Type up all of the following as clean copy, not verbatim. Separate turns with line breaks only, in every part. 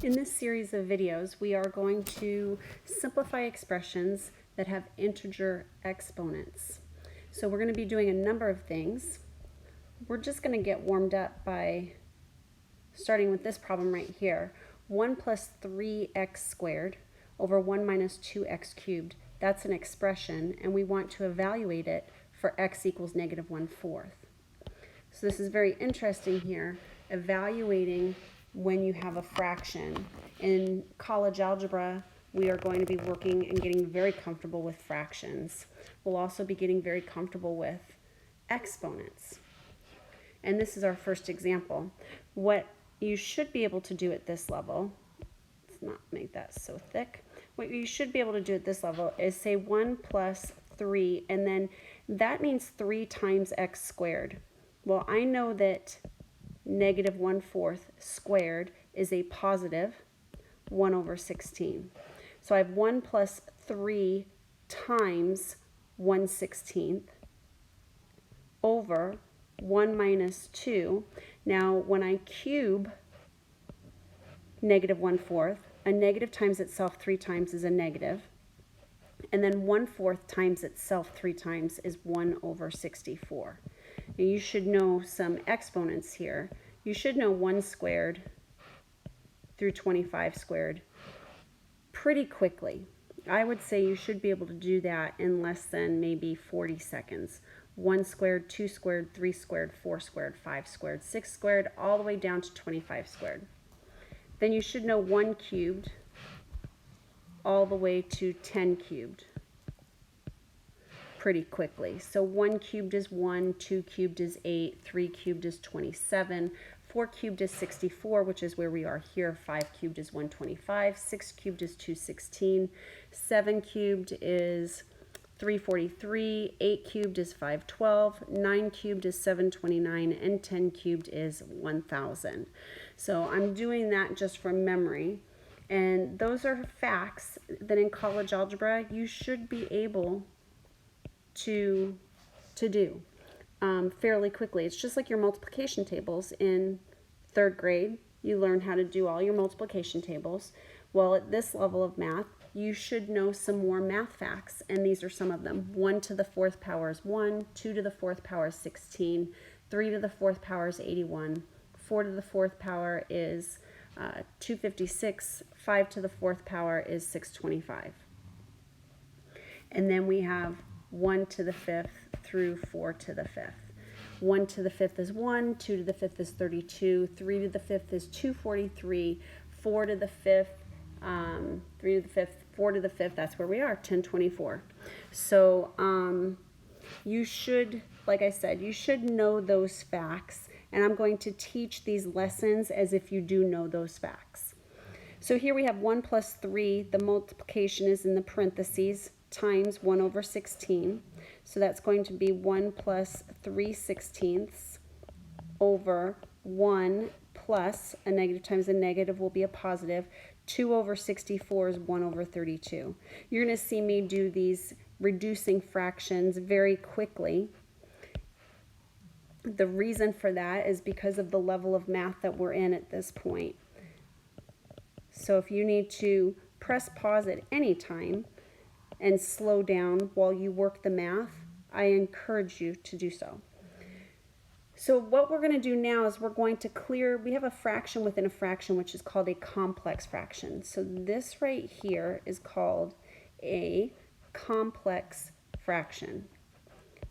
In this series of videos, we are going to simplify expressions that have integer exponents. So we're going to be doing a number of things. We're just going to get warmed up by starting with this problem right here. 1 plus 3x squared over 1 minus 2x cubed. That's an expression, and we want to evaluate it for x equals negative 1/4. So this is very interesting here, evaluating when you have a fraction. In college algebra, we are going to be working and getting very comfortable with fractions. We'll also be getting very comfortable with exponents. And this is our first example. What you should be able to do at this level, let's not make that so thick. What you should be able to do at this level is say 1 plus 3, and then that means 3 times x squared. Well, I know that negative 1/4 squared is a positive 1 over 16. So I have 1 plus 3 times 1/16 over 1 minus 2. Now, when I cube negative 1/4, a negative times itself 3 times is a negative. And then 1/4 times itself 3 times is 1 over 64. Now you should know some exponents here. You should know 1 squared through 25 squared pretty quickly. I would say you should be able to do that in less than maybe 40 seconds. 1 squared, 2 squared, 3 squared, 4 squared, 5 squared, 6 squared, all the way down to 25 squared. Then you should know 1 cubed all the way to 10 cubed pretty quickly. So 1 cubed is 1, 2 cubed is 8, 3 cubed is 27, 4 cubed is 64, which is where we are here. 5 cubed is 125, 6 cubed is 216, 7 cubed is 343, 8 cubed is 512, 9 cubed is 729, and 10 cubed is 1000. So I'm doing that just from memory. And those are facts that in college algebra you should be able to do fairly quickly. It's just like your multiplication tables in 3rd grade. You learn how to do all your multiplication tables. Well, at this level of math, you should know some more math facts, and these are some of them. 1 to the 4th power is 1, 2 to the 4th power is 16, 3 to the 4th power is 81, 4 to the 4th power is 256, 5 to the 4th power is 625. And then we have 1 to the 5th through 4 to the 5th. 1 to the 5th is 1, 2 to the 5th is 32, 3 to the 5th is 243, 4 to the 5th, 3 to the 5th, 4 to the 5th, that's where we are, 1024. So you should, like I said, you should know those facts, and I'm going to teach these lessons as if you do know those facts. So here we have 1 plus 3, the multiplication is in the parentheses, times 1 over 16. So that's going to be 1 plus 3/16 over 1 plus a negative times a negative will be a positive. 2 over 64 is 1 over 32. You're going to see me do these reducing fractions very quickly. The reason for that is because of the level of math that we're in at this point. So if you need to press pause at any time and slow down while you work the math, I encourage you to do so. So what we're going to do now is we're going to clear, we have a fraction within a fraction which is called a complex fraction. So this right here is called a complex fraction.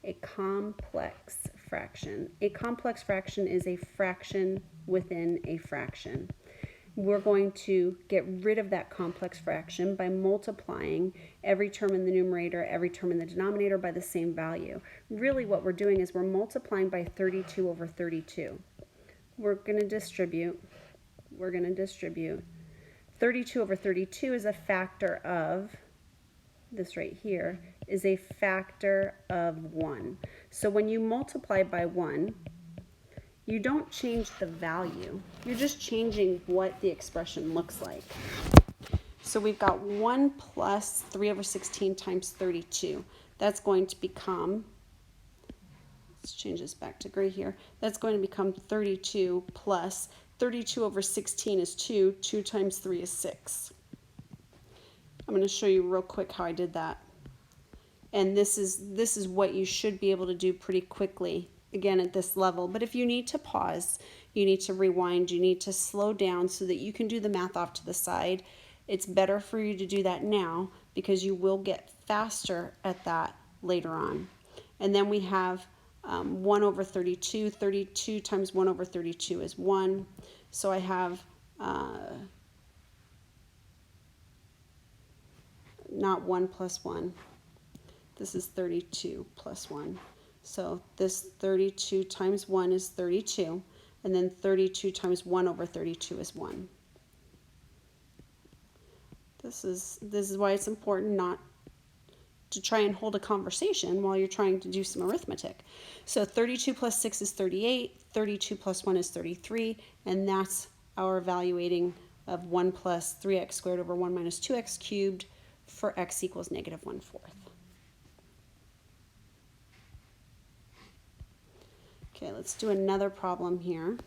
A complex fraction. A complex fraction is a fraction within a fraction. We're going to get rid of that complex fraction by multiplying every term in the numerator, every term in the denominator by the same value. Really what we're doing is we're multiplying by 32 over 32. We're going to distribute. 32 over 32 is a factor of, this right here, is a factor of 1. So when you multiply by 1, you don't change the value. You're just changing what the expression looks like. So we've got 1 plus 3 over 16 times 32. That's going to become, let's change this back to gray here. That's going to become 32 plus 32 over 16 is 2. 2 times 3 is 6. I'm going to show you real quick how I did that. And this is what you should be able to do pretty quickly, again, at this level. But if you need to pause, you need to rewind, you need to slow down so that you can do the math off to the side. It's better for you to do that now because you will get faster at that later on. And then we have 1 over 32. 32 times 1 over 32 is 1. So I have not 1 plus 1. This is 32 plus 1. So this 32 times 1 is 32. And then 32 times 1 over 32 is 1. This is why it's important not to try and hold a conversation while you're trying to do some arithmetic. So 32 plus 6 is 38. 32 plus 1 is 33. And that's our evaluating of 1 plus 3x squared over 1 minus 2x cubed for x equals negative 1/4. Okay, let's do another problem here.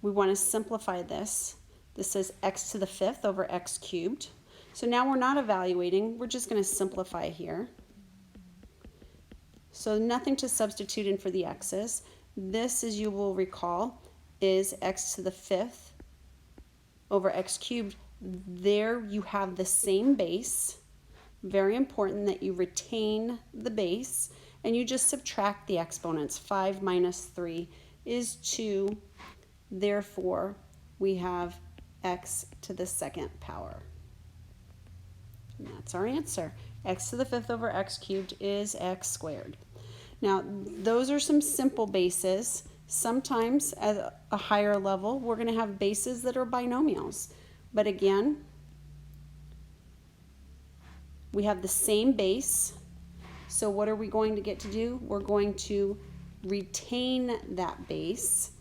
We want to simplify this. This says x to the 5th over x cubed. So now we're not evaluating, we're just going to simplify here. So nothing to substitute in for the x's. This, as you will recall, is x to the 5th over x cubed. There you have the same base. Very important that you retain the base. And you just subtract the exponents. 5 minus 3 is 2. Therefore, we have x to the 2nd power. And that's our answer. X to the 5th over x cubed is x squared. Now, those are some simple bases. Sometimes at a higher level, we're going to have bases that are binomials. But again, we have the same base. So what are we going to get to do? We're going to retain that base.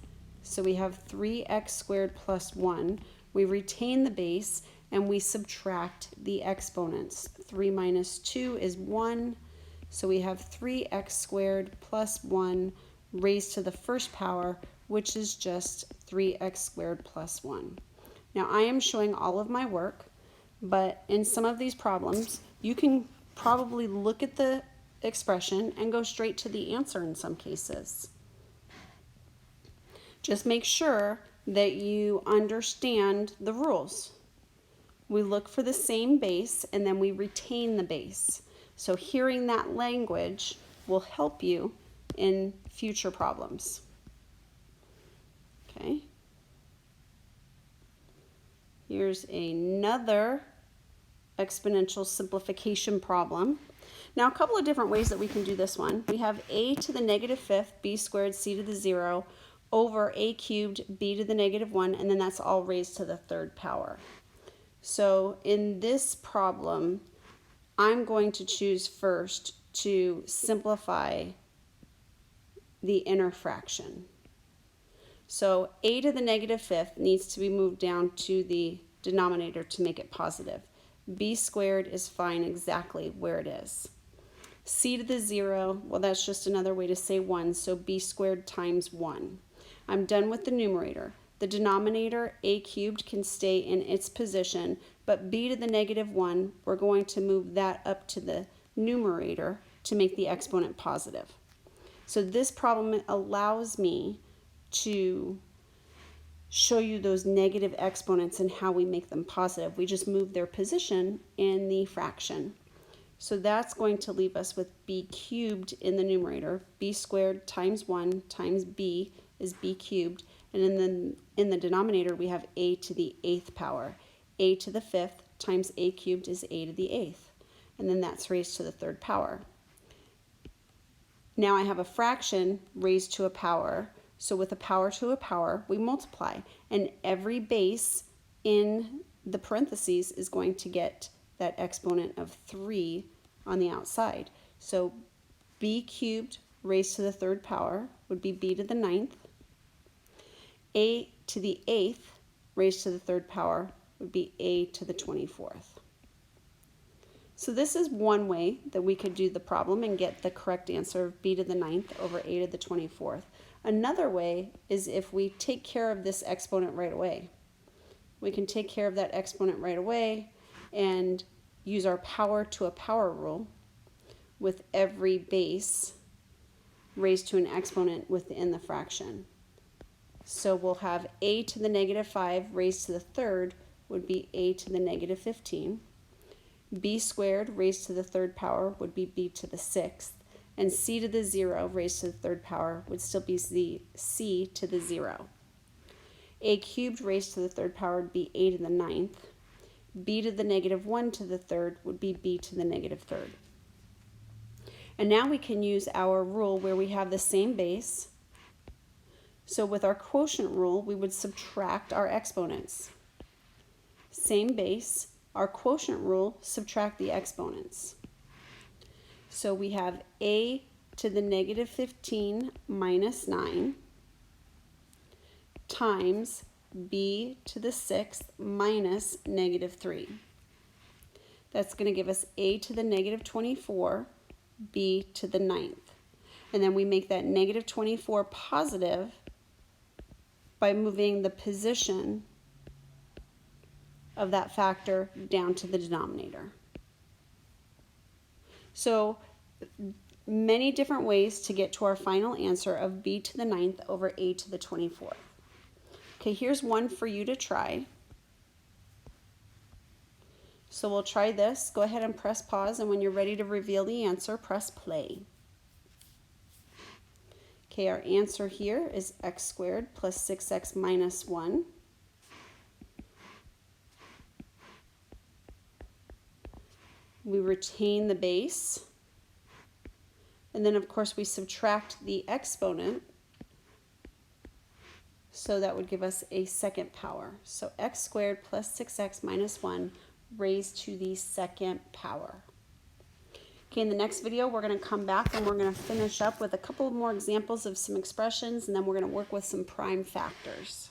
So we have 3x squared plus 1. We retain the base and we subtract the exponents. 3 minus 2 is 1. So we have 3x squared plus 1 raised to the 1st power, which is just 3x squared plus 1. Now I am showing all of my work, but in some of these problems, you can probably look at the expression and go straight to the answer in some cases. Just make sure that you understand the rules. We look for the same base and then we retain the base. So hearing that language will help you in future problems. Okay. Here's another exponential simplification problem. Now, a couple of different ways that we can do this one. We have a to the negative 5th, b squared, c to the 0, over a cubed, b to the negative 1, and then that's all raised to the 3rd power. So in this problem, I'm going to choose first to simplify the inner fraction. So a to the negative 5th needs to be moved down to the denominator to make it positive. B squared is fine exactly where it is. C to the 0, well, that's just another way to say 1, so b squared times 1. I'm done with the numerator. The denominator, a cubed, can stay in its position, but b to the negative 1, we're going to move that up to the numerator to make the exponent positive. So this problem allows me to show you those negative exponents and how we make them positive. We just move their position in the fraction. So that's going to leave us with b cubed in the numerator. B squared times 1 times b is b cubed. And in the denominator, we have a to the 8th power. A to the 5th times a cubed is a to the 8th. And then that's raised to the 3rd power. Now I have a fraction raised to a power. So with a power to a power, we multiply. And every base in the parentheses is going to get that exponent of 3 on the outside. So b cubed raised to the 3rd power would be b to the 9th. A to the 8th raised to the 3rd power would be a to the 24th. So this is one way that we could do the problem and get the correct answer of b to the 9th over a to the 24th. Another way is if we take care of this exponent right away. We can take care of that exponent right away and use our power to a power rule with every base raised to an exponent within the fraction. So we'll have a to the negative 5 raised to the third would be a to the negative 15. B squared raised to the third power would be b to the sixth. And c to the 0 raised to the third power would still be c to the 0. A cubed raised to the third power would be a to the ninth. B to the negative 1 to the third would be b to the negative third. And now we can use our rule where we have the same base. So with our quotient rule, we would subtract our exponents. Same base, our quotient rule, subtract the exponents. So we have a to the negative 15 minus 9 times b to the sixth minus negative 3. That's going to give us a to the negative 24, b to the ninth. And then we make that negative 24 positive by moving the position of that factor down to the denominator. So many different ways to get to our final answer of b to the ninth over a to the 24th. Okay, here's one for you to try. So we'll try this. Go ahead and press pause, and when you're ready to reveal the answer, press play. Okay, our answer here is x squared plus 6x minus 1. We retain the base. And then, of course, we subtract the exponent. So that would give us a second power. So x squared plus 6x minus 1 raised to the second power. Okay, in the next video, we're going to come back and we're going to finish up with a couple more examples of some expressions, and then we're going to work with some prime factors.